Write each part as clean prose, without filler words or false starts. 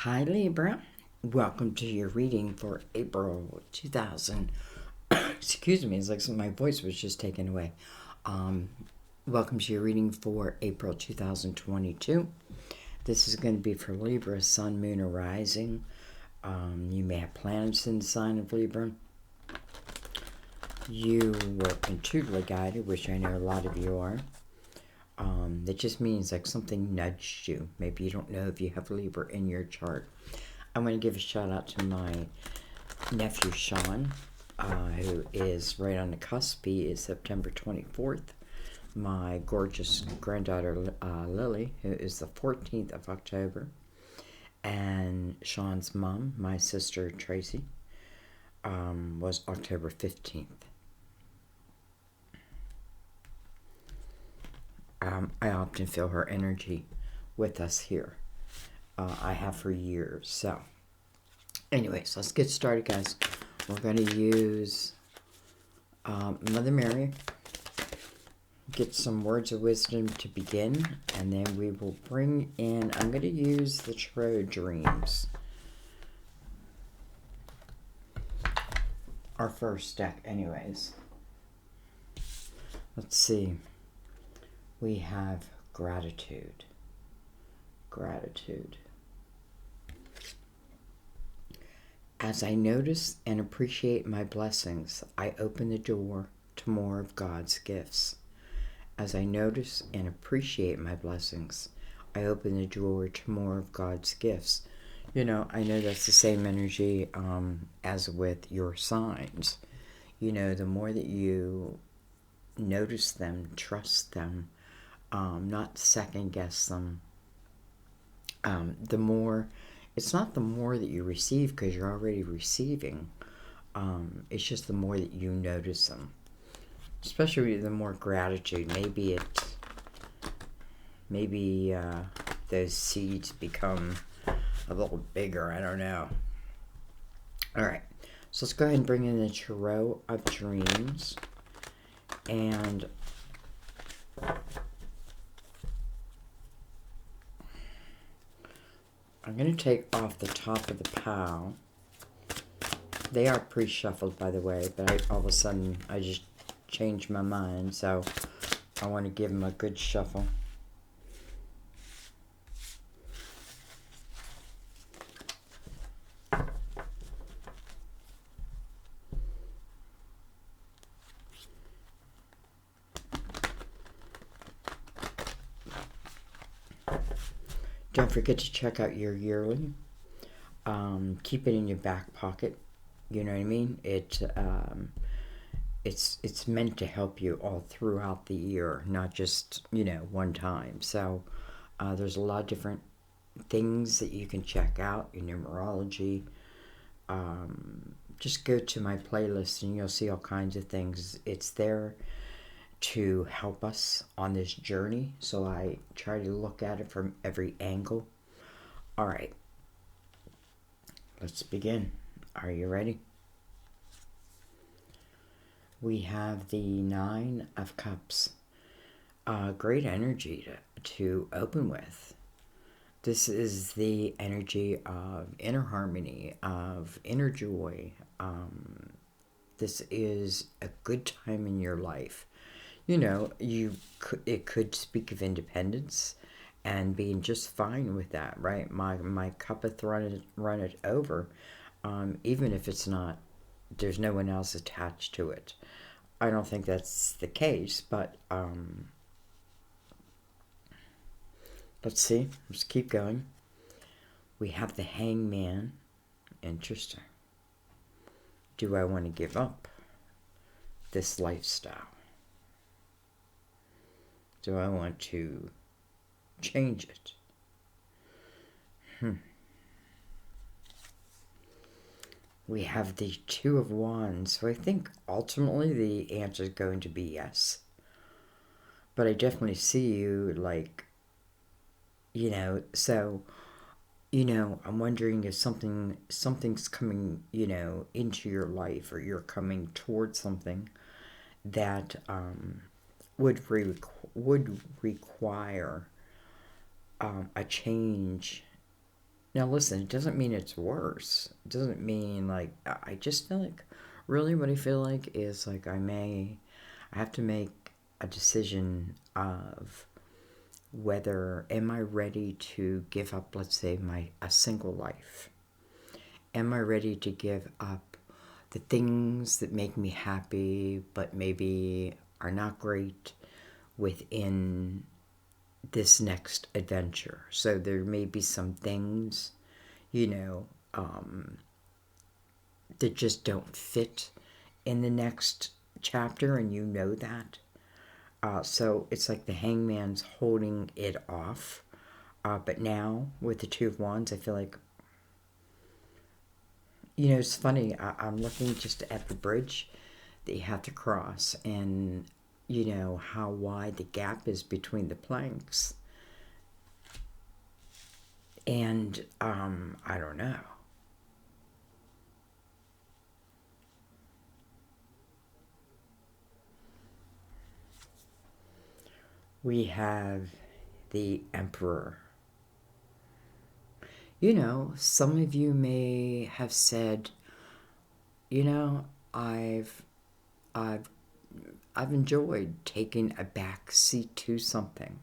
Hi Libra, welcome to your reading for April 2000. Excuse me, it's like my voice was just taken away. Welcome to your reading for April 2022. This is going to be for Libra, Sun, Moon, or Rising. You may have planets in the sign of Libra. You were intuitively guided, which I know a lot of you are. That just means like something nudged you. Maybe you don't know if you have Libra in your chart. I want to give a shout out to my nephew Sean, who is right on the cusp. He is September 24th. My gorgeous granddaughter Lily, who is the 14th of October. And Sean's mom, my sister Tracy, was October 15th. I often feel her energy with us here. I have for years. So, anyways, let's get started, guys. We're going to use Mother Mary, get some words of wisdom to begin, and then we will bring in, I'm going to use the Tarot Dreams. Our first deck, anyways. Let's see. We have gratitude. Gratitude. As I notice and appreciate my blessings, I open the door to more of God's gifts. As I notice and appreciate my blessings, I open the door to more of God's gifts. You know, I know that's the same energy as with your signs. You know, the more that you notice them, trust them, not second guess them, the more, it's not the more that you receive because you're already receiving, it's just the more that you notice them, especially the more gratitude. Maybe those seeds become a little bigger, I don't know. Alright, so let's go ahead and bring in the Tarot of Dreams, and I'm going to take off the top of the pile. They are pre-shuffled, by the way, but all of a sudden I just changed my mind, so I want to give them a good shuffle. Don't forget to check out your yearly. Keep it in your back pocket. You know what I mean? It's meant to help you all throughout the year, not just, you know, one time. So there's a lot of different things that you can check out in numerology. Just go to my playlist and you'll see all kinds of things. It's there to help us on this journey, so I try to look at it from every angle. All right, let's begin. Are you ready? We have the Nine of Cups. Great energy to open with. This is the energy of inner harmony, of inner joy. This is a good time in your life. You know, it could speak of independence and being just fine with that, right? My cup hath run it over, even if it's not, there's no one else attached to it. I don't think that's the case, but let's see. Let's keep going. We have the Hangman. Interesting. Do I want to give up this lifestyle? Do I want to change it? We have the Two of Wands. So I think ultimately the answer is going to be yes. But I definitely see you like, you know, so, you know, I'm wondering if something's coming, you know, into your life, or you're coming towards something that would require a change Now, listen, it doesn't mean it's worse. It doesn't mean like, I just feel like, really what I feel like is like I have to make a decision of whether am I ready to give up, let's say, a single life. Am I ready to give up the things that make me happy but maybe are not great within this next adventure? So there may be some things, you know, that just don't fit in the next chapter, and you know that. So it's like the hangman's holding it off. But now with the Two of Wands, I feel like, it's funny. I'm looking just at the bridge that you have to cross, and how wide the gap is between the planks. And I don't know. We have the Emperor. Some of you may have said, I've I've I've enjoyed taking a back seat to something.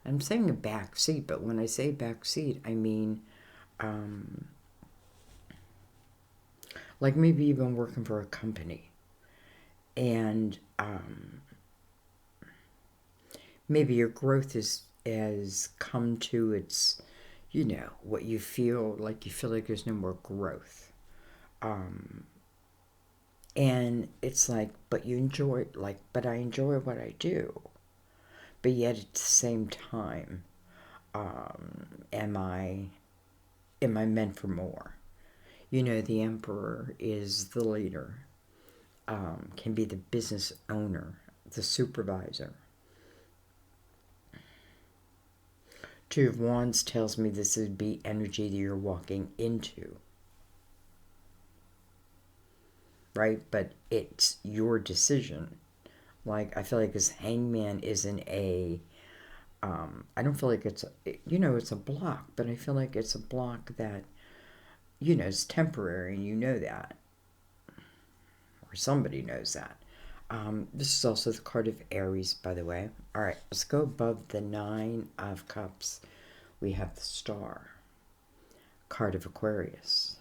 I'm saying a back seat, but when I say back seat, I mean um, like maybe even working for a company, and maybe your growth has come to its, what you feel like. You feel like there's no more growth. Um, and it's like, but you enjoy, like, but I enjoy what I do. But yet at the same time, am I meant for more? The emperor is the leader, can be the business owner, the supervisor. Two of Wands tells me this would be energy that you're walking into, right? But it's your decision. Like, I feel like this hangman isn't I don't feel like it's a block, but I feel like it's a block that, is temporary, and you know that. Or somebody knows that. This is also the card of Aries, by the way. All right, let's go above the Nine of Cups. We have the Star, card of Aquarius.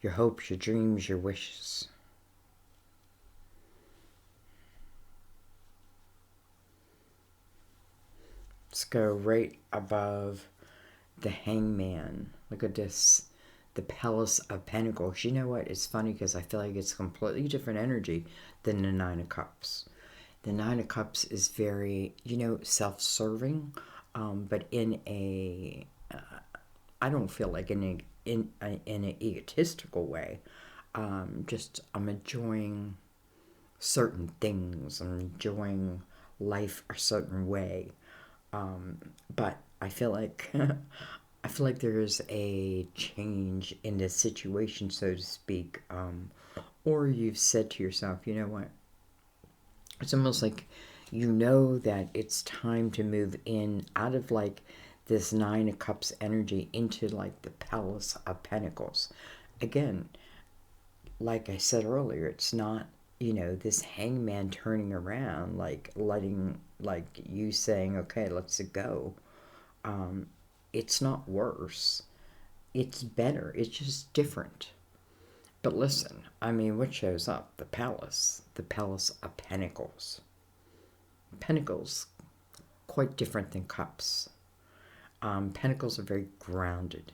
Your hopes, your dreams, your wishes. Let's go right above the Hangman. Look at this. The Palace of Pentacles. You know what? It's funny because I feel like it's completely different energy than the Nine of Cups. The Nine of Cups is very, self-serving, but in a, I don't feel like in an egotistical way. Just I'm enjoying certain things. I'm enjoying life a certain way. But I feel like I feel like there is a change in the situation, so to speak. Or you've said to yourself, you know what? It's almost like that it's time to move in out of like this Nine of Cups energy into like the Palace of Pentacles. Again, like I said earlier, it's not, this hangman turning around, like letting, like you saying, okay, let's go. It's not worse. It's better. It's just different. But listen, I mean, what shows up? The Palace of Pentacles. Pentacles, quite different than cups. Pentacles are very grounded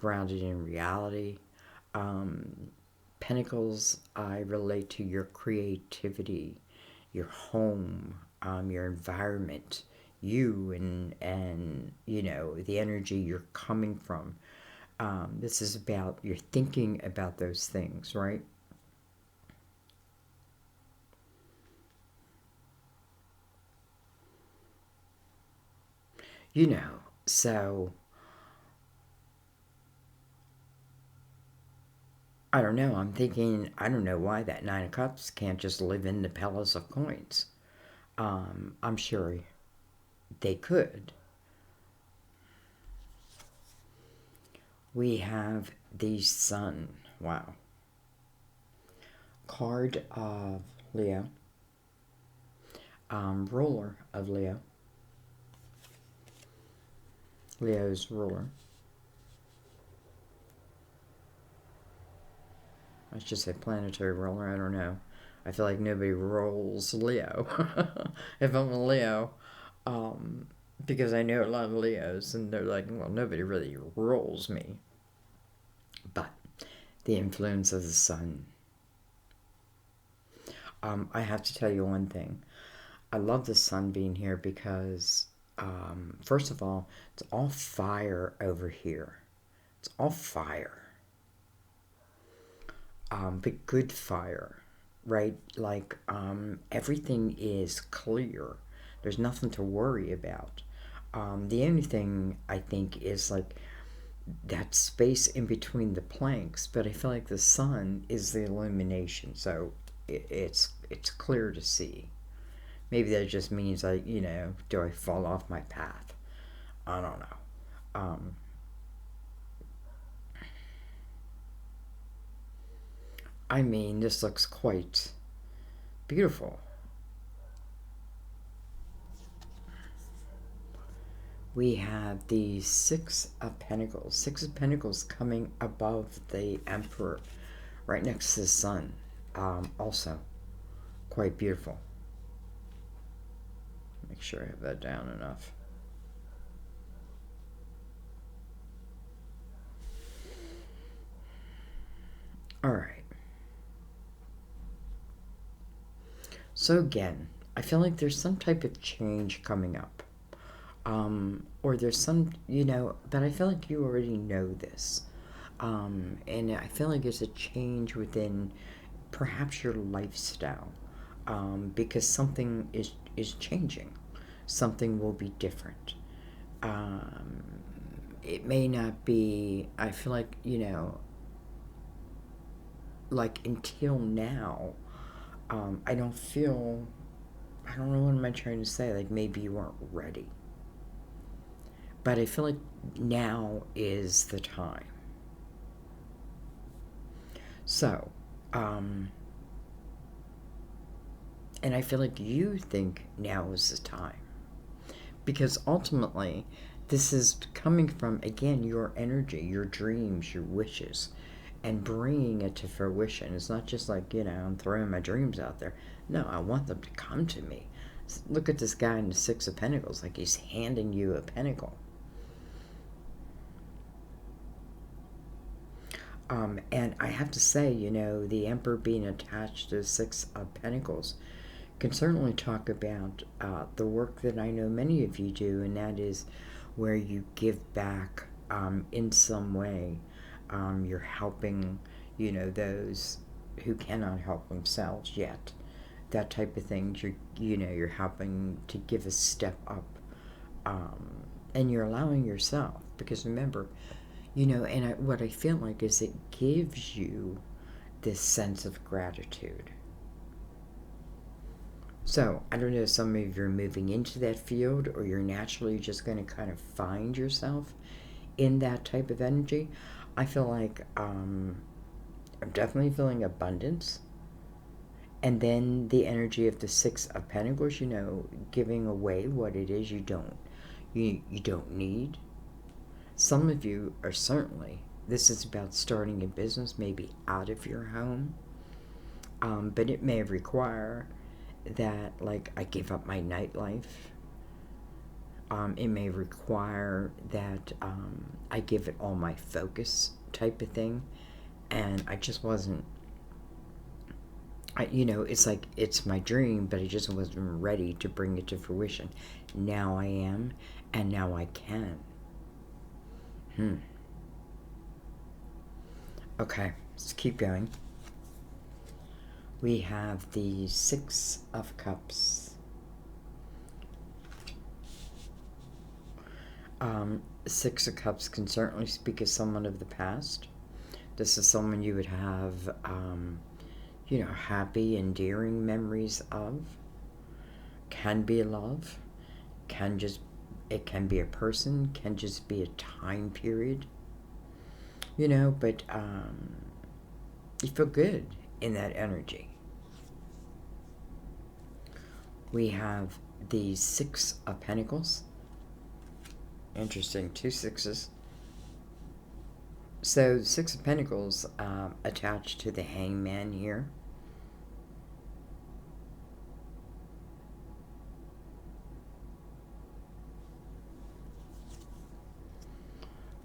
in reality. Pentacles, I relate to your creativity, your home, your environment, you and the energy you're coming from. This is about you're thinking about those things, right? So I don't know. I'm thinking, I don't know why that Nine of Cups can't just live in the Palace of Coins. I'm sure they could. We have the Sun. Wow. Card of Leo. Ruler of Leo. Leo's ruler. I should say planetary ruler. I don't know. I feel like nobody rolls Leo. If I'm a Leo, because I know a lot of Leos, and they're like, well, nobody really rolls me. But the influence of the Sun. I have to tell you one thing. I love the Sun being here because, first of all, it's all fire over here. It's all fire. But good fire, right? Like, everything is clear. There's nothing to worry about. The only thing I think is like that space in between the planks, but I feel like the Sun is the illumination, so it's clear to see. Maybe that just means do I fall off my path? I don't know. I mean, this looks quite beautiful. We have the Six of Pentacles. Six of Pentacles coming above the Emperor, right next to the Sun. Also, quite beautiful. Make sure I have that down enough. All right. So again, I feel like there's some type of change coming up. Or there's some, but I feel like you already know this. And I feel like there's a change within perhaps your lifestyle. Because something is changing. Something will be different. It may not be, I feel like, like until now, I don't know what am I trying to say, like maybe you weren't ready. But I feel like now is the time. So, and I feel like you think now is the time. Because ultimately, this is coming from, again, your energy, your dreams, your wishes, and bringing it to fruition. It's not just like, I'm throwing my dreams out there. No, I want them to come to me. Look at this guy in the Six of Pentacles, like he's handing you a pentacle. And I have to say, the Emperor being attached to the Six of Pentacles can certainly talk about the work that I know many of you do, and that is where you give back in some way. You're helping, those who cannot help themselves yet. That type of thing. You're helping to give a step up, and you're allowing yourself, because remember, and what I feel like is it gives you this sense of gratitude. So, I don't know if some of you are moving into that field, or you're naturally just going to kind of find yourself in that type of energy. I feel like I'm definitely feeling abundance. And then the energy of the Six of Pentacles, giving away what it is you don't need. Some of you are certainly, this is about starting a business, maybe out of your home. But it may require that, like, I give up my nightlife. It may require that I give it all my focus type of thing. And I just wasn't, it's like, it's my dream, but I just wasn't ready to bring it to fruition. Now I am, and now I can. Okay, let's keep going. We have the Six of Cups. Six of Cups can certainly speak as someone of the past. This is someone you would have, happy, endearing memories of. can be love, it can be a person, can just be a time period, but you feel good in that energy. We have the Six of Pentacles. Interesting, 2 sixes. So the Six of Pentacles attached to the Hangman here.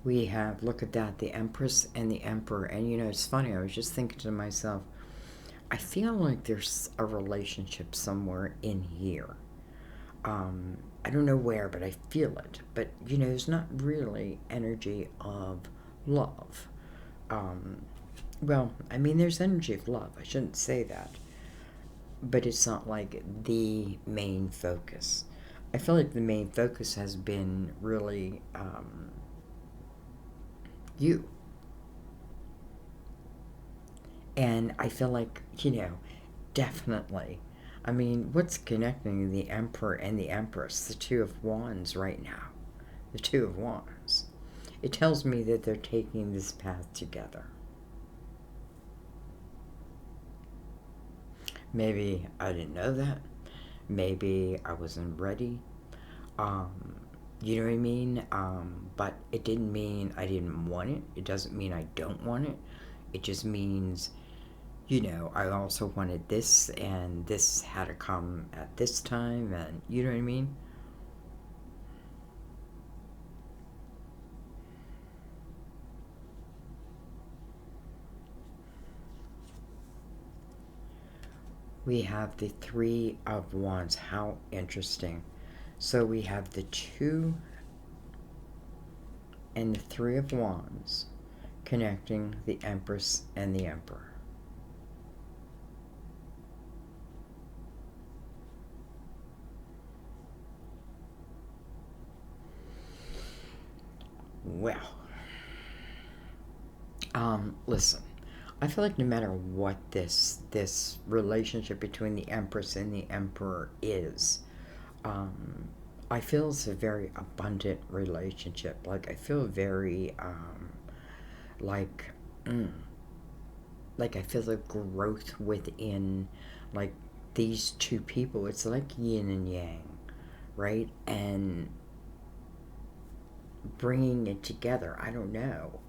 We have, look at that, the Empress and the Emperor. And it's funny, I was just thinking to myself, I feel like there's a relationship somewhere in here. I don't know where, but I feel it. But, there's not really energy of love. There's energy of love. I shouldn't say that. But it's not like the main focus. I feel like the main focus has been really you. And I feel like, definitely. What's connecting the Emperor and the Empress? The Two of Wands right now. The Two of Wands. It tells me that they're taking this path together. Maybe I didn't know that. Maybe I wasn't ready. You know what I mean? But it didn't mean I didn't want it. It doesn't mean I don't want it. It just means, I also wanted this, and this had to come at this time, and you know what I mean? We have the Three of Wands. How interesting. So we have the Two and the Three of Wands connecting the Empress and the Emperor. Well, listen, I feel like no matter what this relationship between the Empress and the Emperor is, I feel it's a very abundant relationship. Like, I feel very, like, like I feel the growth within, like, these two people. It's like yin and yang, right? And bringing it together, I don't know.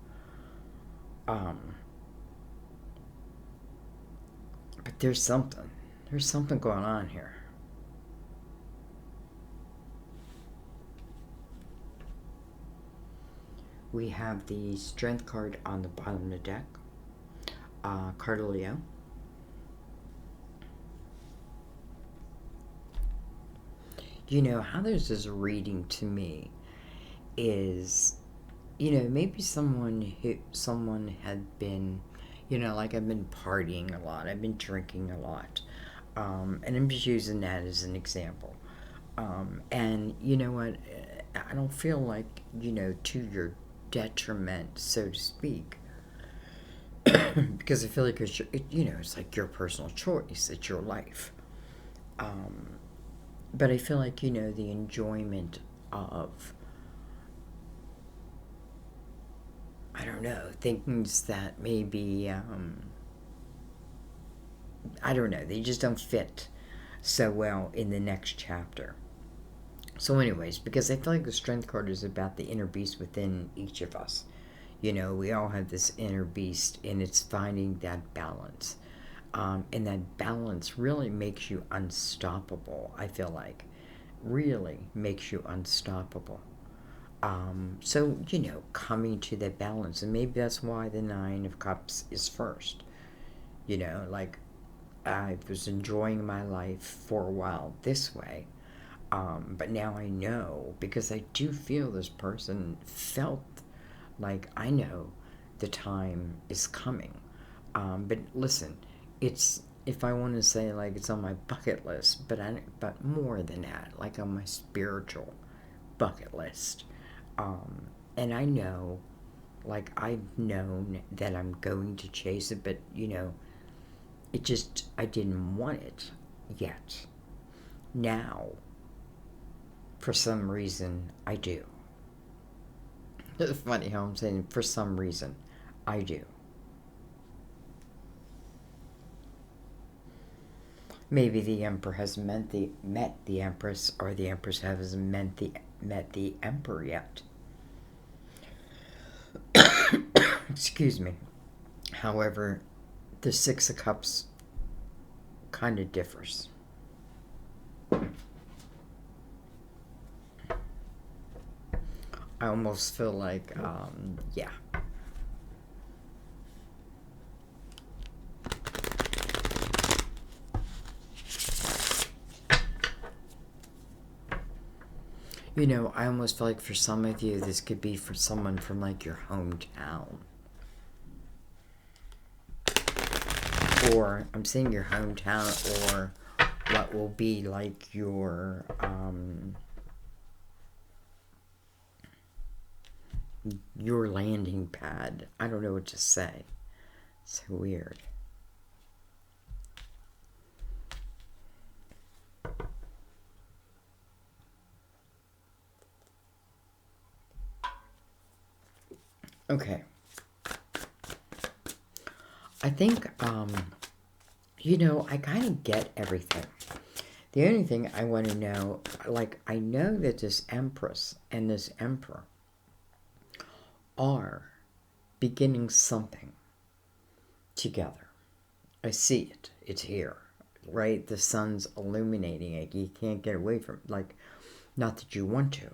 But there's something going on here. We have the Strength card on the bottom of the deck. Card of Leo. How there's this reading to me is, maybe someone had been, like, I've been partying a lot, I've been drinking a lot, and I'm just using that as an example. And you know what? I don't feel like, to your detriment, so to speak, because I feel like it's like your personal choice, it's your life. But I feel like, the enjoyment of, I don't know, things that maybe, I don't know, they just don't fit so well in the next chapter. So anyways, because I feel like the Strength card is about the inner beast within each of us. We all have this inner beast, and it's finding that balance. And that balance really makes you unstoppable, I feel like. Really makes you unstoppable. So, coming to that balance. And maybe that's why the Nine of Cups is first. Like, I was enjoying my life for a while this way. But now I know, because I do feel this person felt like I know the time is coming. But listen, it's, if I want to say, like, it's on my bucket list, but more than that, like on my spiritual bucket list. And I know, like, I've known that I'm going to chase it, but it just, I didn't want it yet. Now, for some reason, I do. It's funny how I'm saying for some reason, I do. Maybe the Emperor has met the Empress, or the Empress hasn't met the Emperor yet. Excuse me. However, the Six of Cups kind of differs. I almost feel like, yeah. You know, I almost feel like for some of you, this could be for someone from like your hometown. Or, I'm saying your hometown, or what will be like your landing pad. I don't know what to say. It's so weird. Okay. I think, you know, I kind of get everything. The only thing I want to know, like, I know that this Empress and this Emperor are beginning something together. I see it. It's here, right? The sun's illuminating it. You can't get away from it. Like, not that you want to.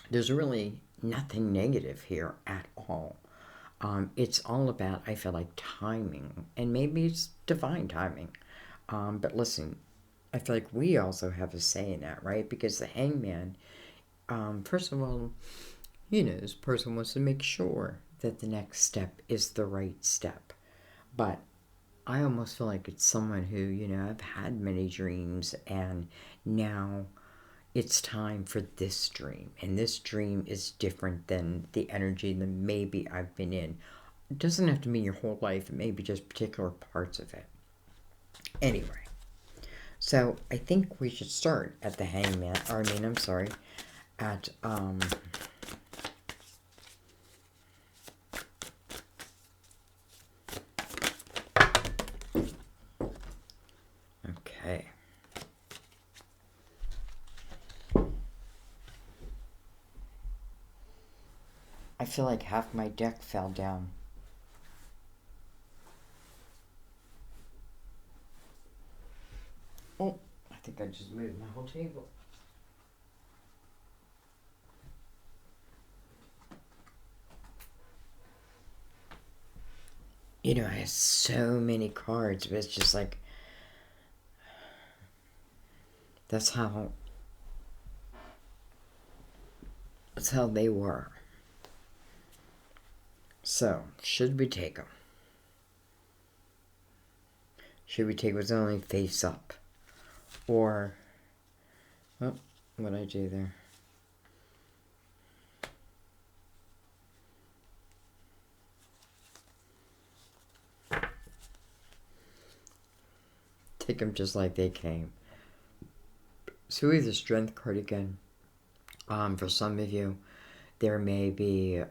There's really nothing negative here at all. It's all about, I feel like, timing. And maybe it's divine timing. But listen, I feel like we also have a say in that, right? Because the Hangman, first of all, you know, this person wants to make sure that the next step is the right step. But I almost feel like it's someone who, you know, I've had many dreams, and now it's time for this dream. And this dream is different than the energy that maybe I've been in. It doesn't have to mean your whole life. It may be just particular parts of it. Anyway, so I think we should start at the Hangman. Or, I mean, I'm sorry, at, okay. I feel like half my deck fell down. Oh, I think I just moved my whole table. You know, I have so many cards, but it's just like, that's how they were. So, should we take them? Should we take what's only face up? Or, oh, what'd I do there? Take them just like they came. So we have the Strength card again. For some of you, there may be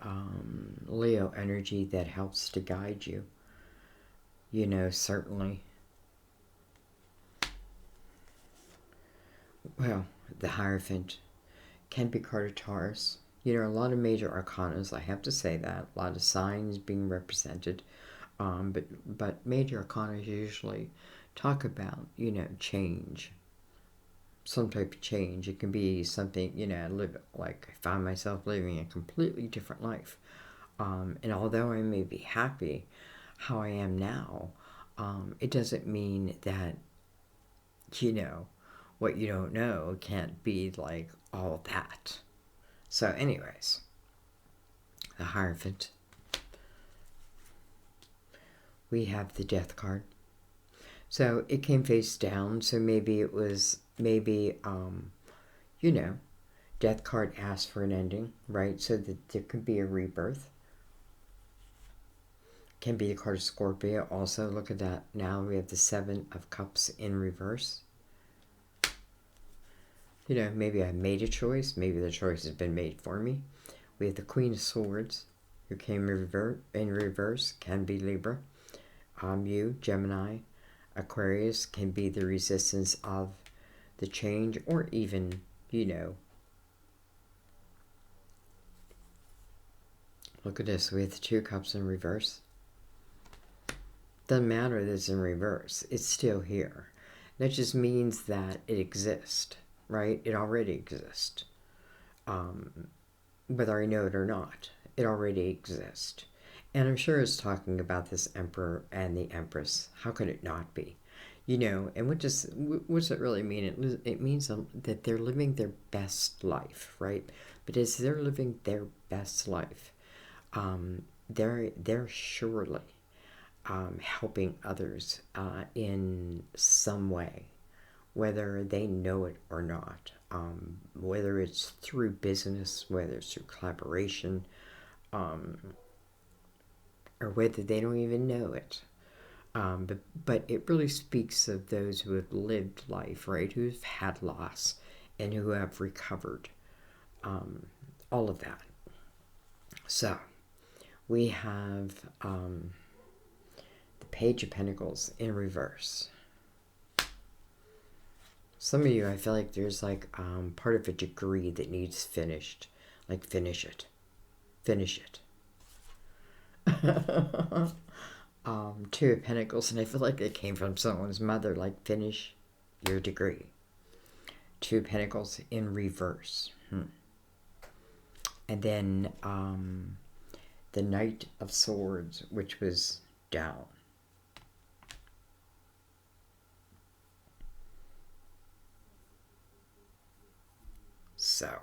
Leo energy that helps to guide you. You know, certainly. Well, the Hierophant can be card of Taurus. You know, a lot of major arcanas, I have to say that. A lot of signs being represented. But major arcana usually talk about, you know, change. Some type of change. It can be something, you know, I find myself living a completely different life. And although I may be happy how I am now, it doesn't mean that, you know, what you don't know can't be like all that. So anyways, the Hierophant. We have the Death card. So it came face down, so maybe it was, you know, Death card asks for an ending, right? So that there could be a rebirth. Can be the card of Scorpio also. Look at that. Now we have the Seven of Cups in reverse. You know, maybe I made a choice. Maybe the choice has been made for me. We have the Queen of Swords, who came in reverse, can be Libra. You, Gemini, Aquarius, can be the resistance of the change, or even, you know, look at this. We have the Two Cups in reverse. Doesn't matter that it's in reverse. It's still here. That just means that it exists, right? It already exists. Whether I know it or not, it already exists. And I'm sure it's talking about this Emperor and the Empress. How could it not be? You know, and what's it really mean? It means that they're living their best life, right? But as they're living their best life, they're surely helping others in some way, whether they know it or not. Whether it's through business, whether it's through collaboration, or whether they don't even know it. But it really speaks of those who have lived life, right? Who've had loss and who have recovered. All of that. So we have the Page of Pentacles in reverse. Some of you, I feel like there's like part of a degree that needs finished. Like finish it. Finish it. Two of Pentacles, and I feel like it came from someone's mother, like finish your degree. Two of Pentacles in reverse. And then the Knight of Swords, which was down. So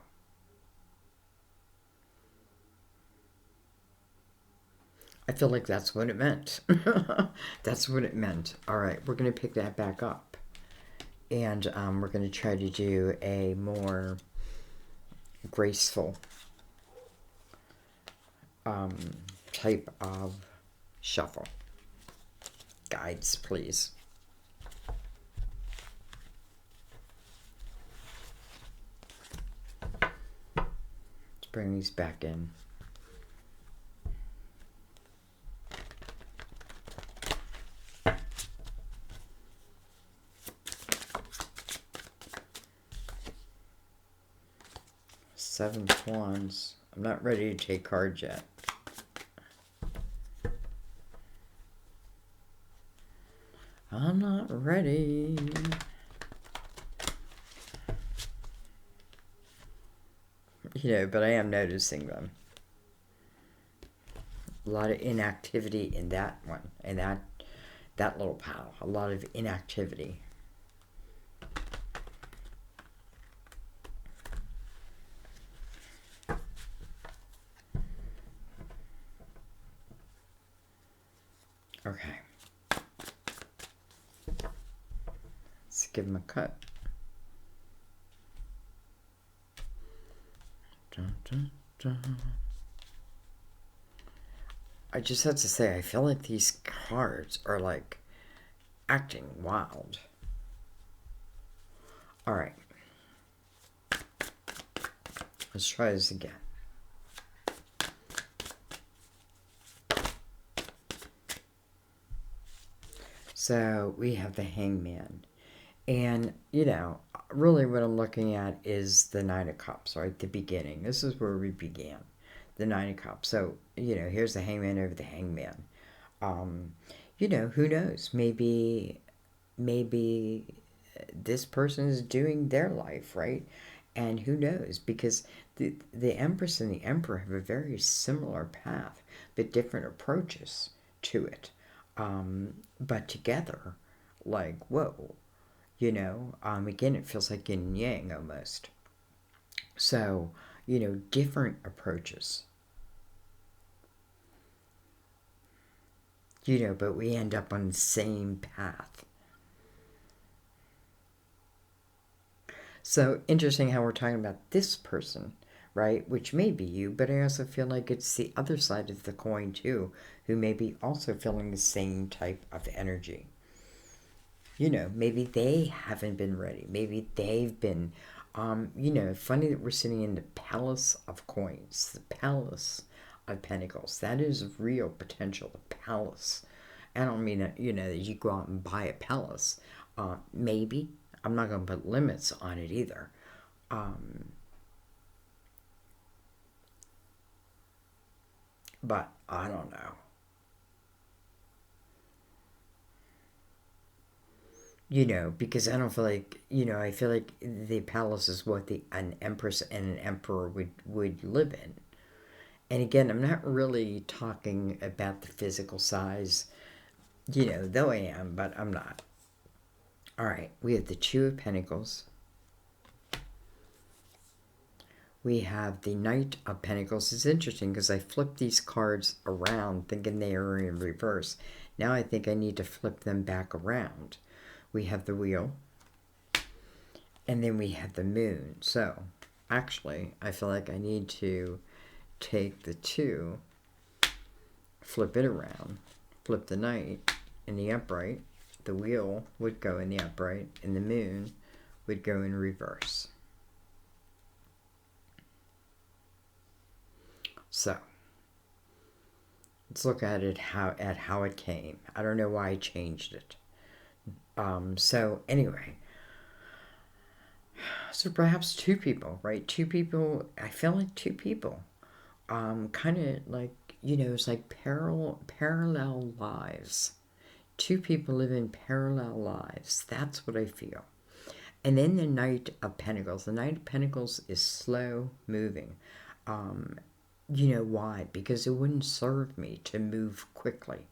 I feel like that's what it meant. That's what it meant. All right, we're going to pick that back up. And we're going to try to do a more graceful type of shuffle. Guides, please. Let's bring these back in. Seven of Wands. I'm not ready to take cards yet. I'm not ready. You know, but I am noticing them. A lot of inactivity in that one, in that little pile. A lot of inactivity. Okay. Let's give him a cut. Dun, dun, dun. I just have to say, I feel like these cards are like acting wild. All right. Let's try this again. So we have the Hangman. And, you know, really what I'm looking at is the Nine of Cups, right? The beginning. This is where we began. The Nine of Cups. So, you know, here's the Hangman over the Hangman. You know, who knows? Maybe this person is doing their life, right? And who knows? Because the Empress and the Emperor have a very similar path, but different approaches to it. But together, like, whoa, you know, again, it feels like yin and yang almost. So, you know, different approaches. You know, but we end up on the same path. So, interesting how we're talking about this person, right? Which may be you, but I also feel like it's the other side of the coin too, who may be also feeling the same type of energy. You know, maybe they haven't been ready. Maybe they've been You know, funny that we're sitting in the Palace of Coins, the Palace of Pentacles. That is real potential, the palace. I don't mean that, you know, that you go out and buy a palace. Maybe. I'm not going to put limits on it either. But I don't know. You know, because I don't feel like, you know, I feel like the palace is what an empress and an emperor would live in. And again, I'm not really talking about the physical size, you know, though I am, but I'm not. All right, we have the Two of Pentacles. We have the Knight of Pentacles. It's interesting because I flipped these cards around thinking they were in reverse. Now I think I need to flip them back around. We have the Wheel. And then we have the Moon. So, actually, I feel like I need to take the two, flip it around, flip the Knight in the upright. The Wheel would go in the upright, and the Moon would go in reverse. So, let's look at it how it came. I don't know why I changed it. So anyway, so perhaps two people, right? Two people. I feel like two people. Kind of like, you know, it's like parallel lives. Two people live in parallel lives. That's what I feel. And then the Knight of Pentacles. The Knight of Pentacles is slow moving. You know why? Because it wouldn't serve me to move quickly.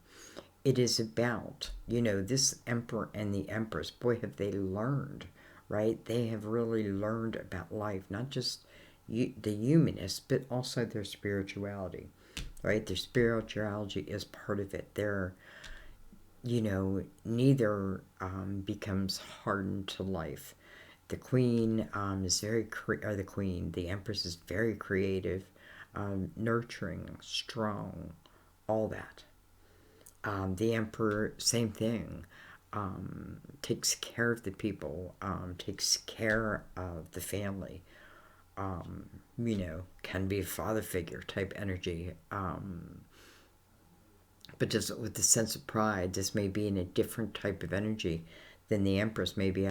It is about, you know, this Emperor and the Empress. Boy, have they learned, right? They have really learned about life, not just the humanist, but also their spirituality, right? Their spirituality is part of it. They're, you know, neither becomes hardened to life. The Queen is the Empress is very creative, nurturing, strong, all that. The Emperor, same thing, takes care of the people, takes care of the family, you know, can be a father figure type energy. But just with the sense of pride, this may be in a different type of energy than the Empress. Maybe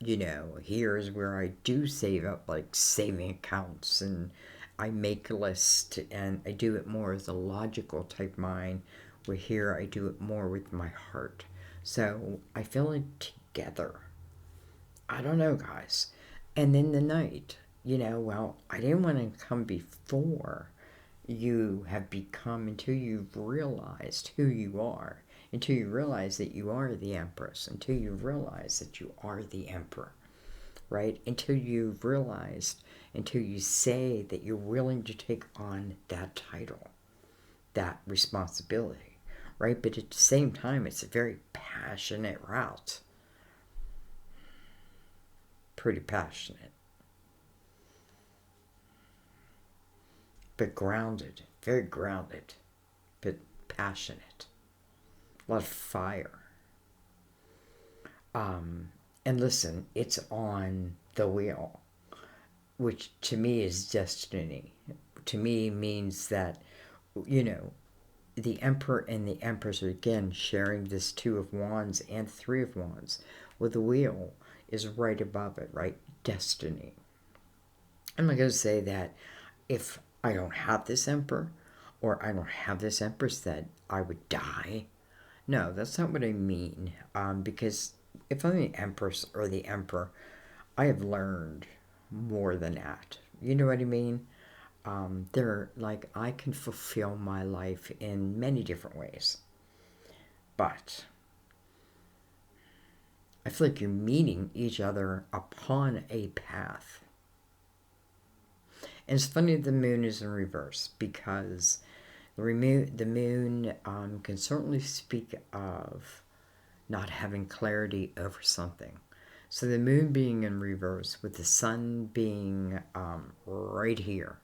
you know, here's where I do save up, like saving accounts, and I make lists, and I do it more as a logical type mind, where here I do it more with my heart. So I feel like together. I don't know, guys. And then the Knight, you know, well, I didn't want to come before you have become, until you've realized who you are, until you realize that you are the Empress, until you realize that you are the Emperor, right? Until you've realized, until you say that you're willing to take on that title, that responsibility, right? But at the same time, it's a very passionate route. Pretty passionate. But grounded, very grounded, but passionate. A lot of fire. And listen, it's on the wheel, which to me is destiny. To me means that, you know, the Emperor and the Empress are again sharing this Two of Wands and Three of Wands. Well, the wheel is right above it, right? Destiny. I'm not going to say that if I don't have this Emperor or I don't have this Empress that I would die. No, that's not what I mean. Because if I'm the Empress or the Emperor, I have learned more than that. You know what I mean? They're like, I can fulfill my life in many different ways. But I feel like you're meeting each other upon a path. And it's funny the moon is in reverse, because the moon can certainly speak of not having clarity over something. So the moon being in reverse with the sun being right here,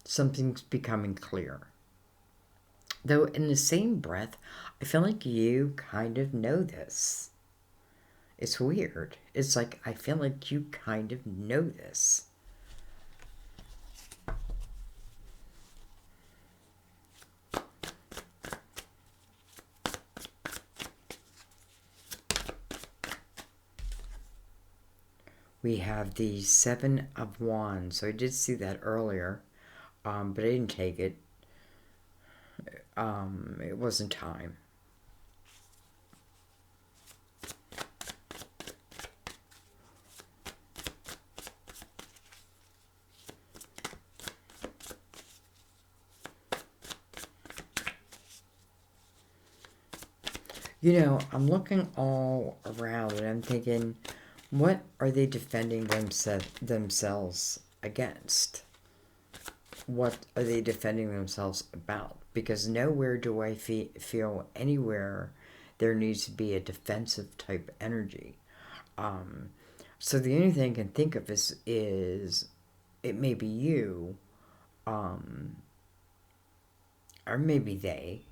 something's becoming clear. Though in the same breath, I feel like you kind of know this. It's weird. It's like I feel like you kind of know this. We have the Seven of Wands. So I did see that earlier, but I didn't take it. It wasn't time. You know, I'm looking all around and I'm thinking, what are they defending themselves against? What are they defending themselves about? Because nowhere do I feel anywhere there needs to be a defensive type energy. So the only thing I can think of is it may be you, or maybe they,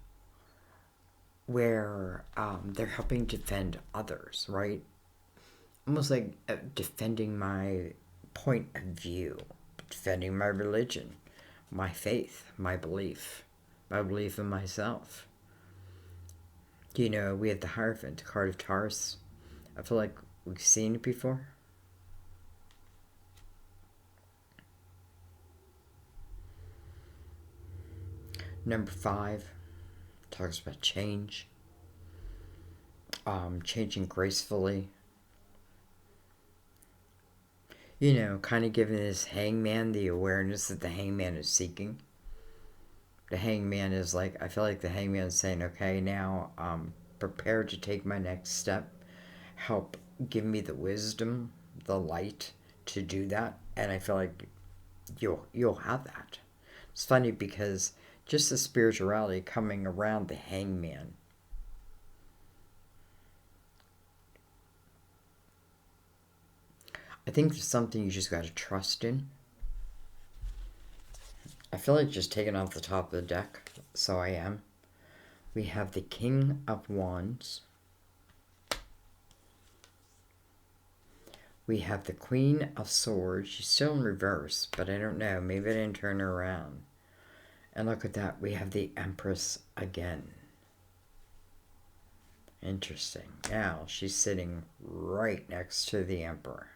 where they're helping defend others, right? Almost like defending my point of view, defending my religion, my faith, my belief in myself. You know, we have the Hierophant, the card of Taurus. I feel like we've seen it before. Number 5 talks about change, changing gracefully. You know, kind of giving this hangman the awareness that the hangman is seeking. The hangman is like, I feel like the hangman is saying, okay, now I'm prepared to take my next step. Help give me the wisdom, the light to do that. And I feel like you'll have that. It's funny because just the spirituality coming around the hangman. I think there's something you just got to trust in. I feel like just taking off the top of the deck, so I am. We have the King of Wands. We have the Queen of Swords. She's still in reverse, but I don't know. Maybe I didn't turn her around. And look at that. We have the Empress again. Interesting. Now she's sitting right next to the Emperor.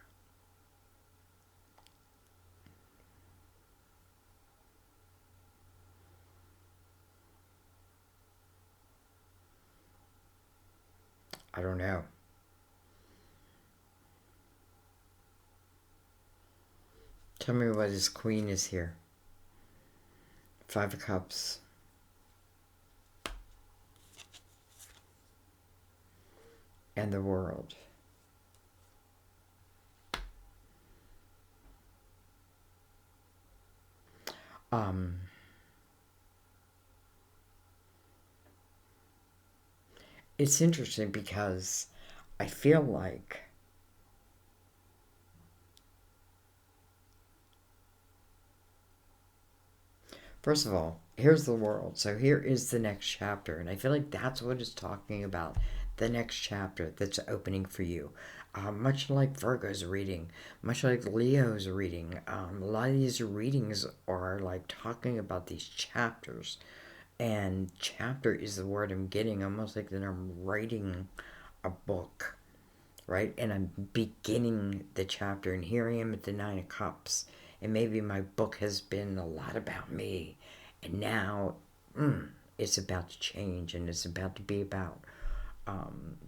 I don't know. Tell me why this Queen is here. 5 of Cups. And the World. It's interesting because I feel like first of all, here's the World. So here is the next chapter. And I feel like that's what it's talking about. The next chapter that's opening for you. Much like Virgo's reading, much like Leo's reading. A lot of these readings are like talking about these chapters. And chapter is the word I'm getting, almost like that I'm writing a book, right? And I'm beginning the chapter, and here I am at the 9 of Cups. And maybe my book has been a lot about me, and now it's about to change, and it's about to be about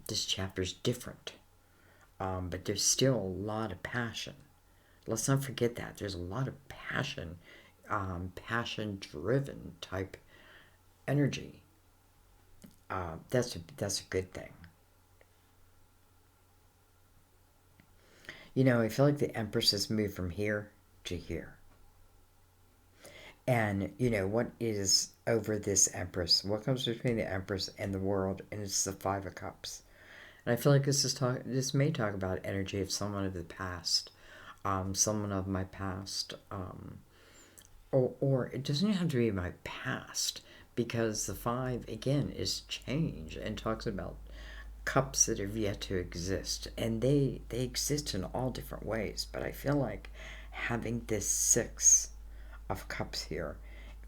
this chapter's different, but there's still a lot of passion. Let's not forget that there's a lot of passion, passion-driven type energy. That's a good thing. You know, I feel like the Empress has moved from here to here. And, you know, what is over this Empress? What comes between the Empress and the World? And it's the 5 of Cups. And I feel like this may talk about energy of someone of the past. Someone of my past. Or it doesn't have to be my past. because the 5, again, is change and talks about cups that have yet to exist. And they exist in all different ways. But I feel like having this 6 of cups here,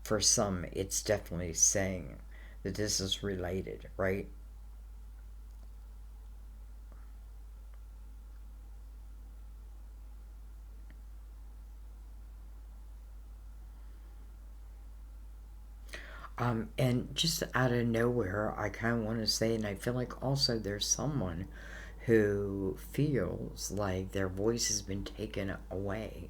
for some, it's definitely saying that this is related, right? And just out of nowhere, I kind of want to say, and I feel like also there's someone who feels like their voice has been taken away.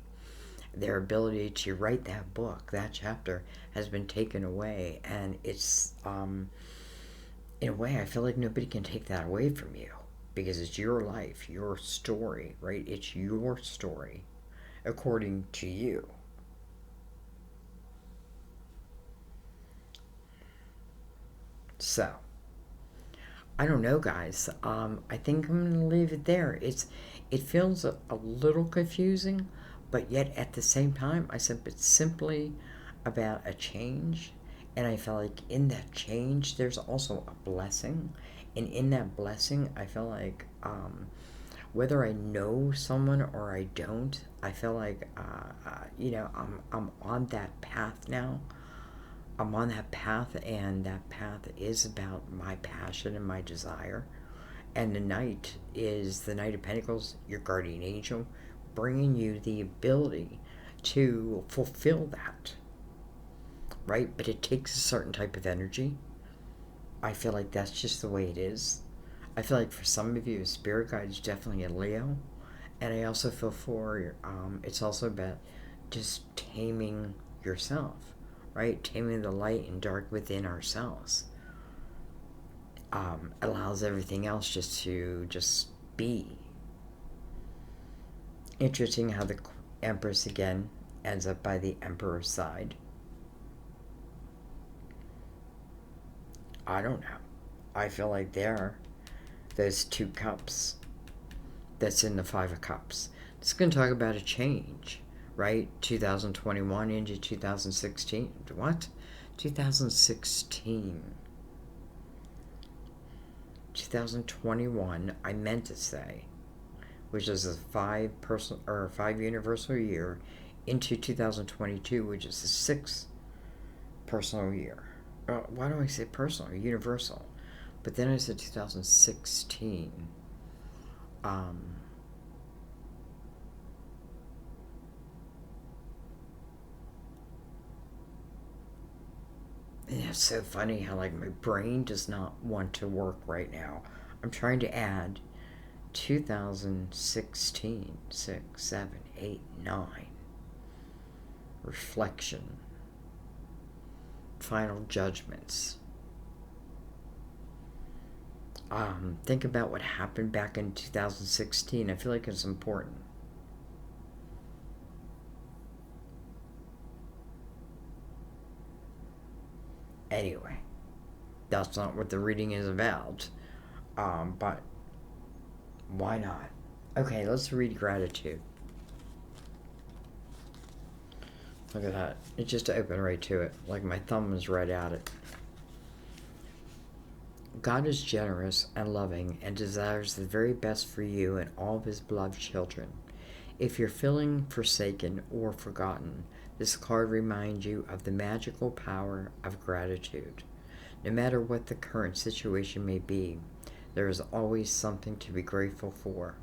Their ability to write that book, that chapter, has been taken away. And it's, in a way, I feel like nobody can take that away from you because it's your life, your story, right? It's your story according to you. So, I don't know, guys. I think I'm gonna leave it there. It feels a little confusing, but yet at the same time, I said it's simply about a change, and I felt like in that change, there's also a blessing, and in that blessing, I feel like whether I know someone or I don't, I feel like I'm on that path now. I'm on that path, and that path is about my passion and my desire. And the Knight is the Knight of Pentacles, your guardian angel, bringing you the ability to fulfill that, right? But it takes a certain type of energy. I feel like that's just the way it is. I feel like for some of you, spirit guide is definitely a Leo. And I also feel for, it's also about just taming yourself, right? Taming the light and dark within ourselves. Allows everything else just be. Interesting how the Empress again ends up by the Emperor's side. I don't know. I feel like there's 2 cups that's in the 5 of Cups. It's going to talk about a change, right? 2021 into 2016. What? 2016. 2021, I meant to say, which is a 5 universal year, into 2022, which is a 6 personal year. Why do I say personal? Universal. But then I said 2016. And it's so funny how like my brain does not want to work right now. I'm trying to add 2016, 6, 7, 8, 9. Reflection. Final judgments. Think about what happened back in 2016. I feel like it's important. Anyway, that's not what the reading is about. But why not? Okay, let's read gratitude. Look at that. It just opened right to it. Like my thumb was right at it. God is generous and loving and desires the very best for you and all of his beloved children. If you're feeling forsaken or forgotten, this card reminds you of the magical power of gratitude. No matter what the current situation may be, there is always something to be grateful for.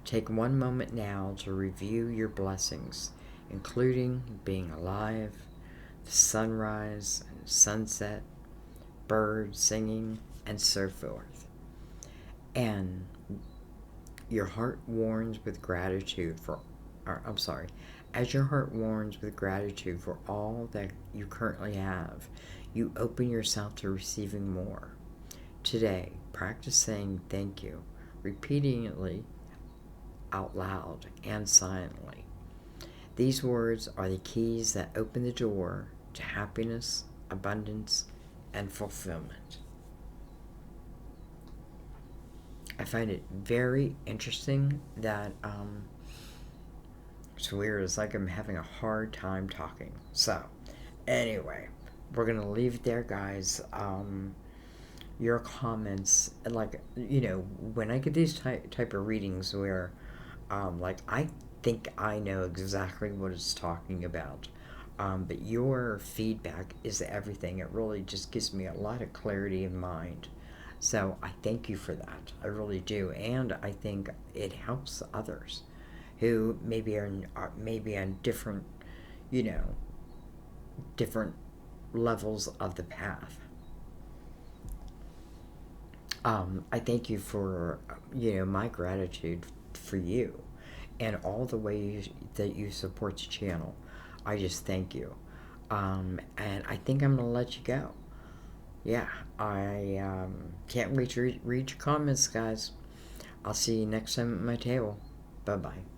Take one moment now to review your blessings, including being alive, the sunrise and sunset, birds singing, and so forth. And your heart warms with gratitude for, as your heart warms with gratitude for all that you currently have, you open yourself to receiving more. Today, practice saying thank you, repeating it out loud and silently. These words are the keys that open the door to happiness, abundance, and fulfillment. I find it very interesting that it's weird. It's like I'm having a hard time talking. So, anyway, we're going to leave it there, guys. Your comments, like, you know, when I get these type of readings where, like, I think I know exactly what it's talking about. But your feedback is everything. It really just gives me a lot of clarity in mind. So I thank you for that. I really do. And I think it helps others who maybe on different, you know, different levels of the path. I thank you for, you know, my gratitude for you and all the ways that you support the channel. I just thank you. And I think I'm going to let you go. Yeah, I can't read your comments, guys. I'll see you next time at my table. Bye-bye.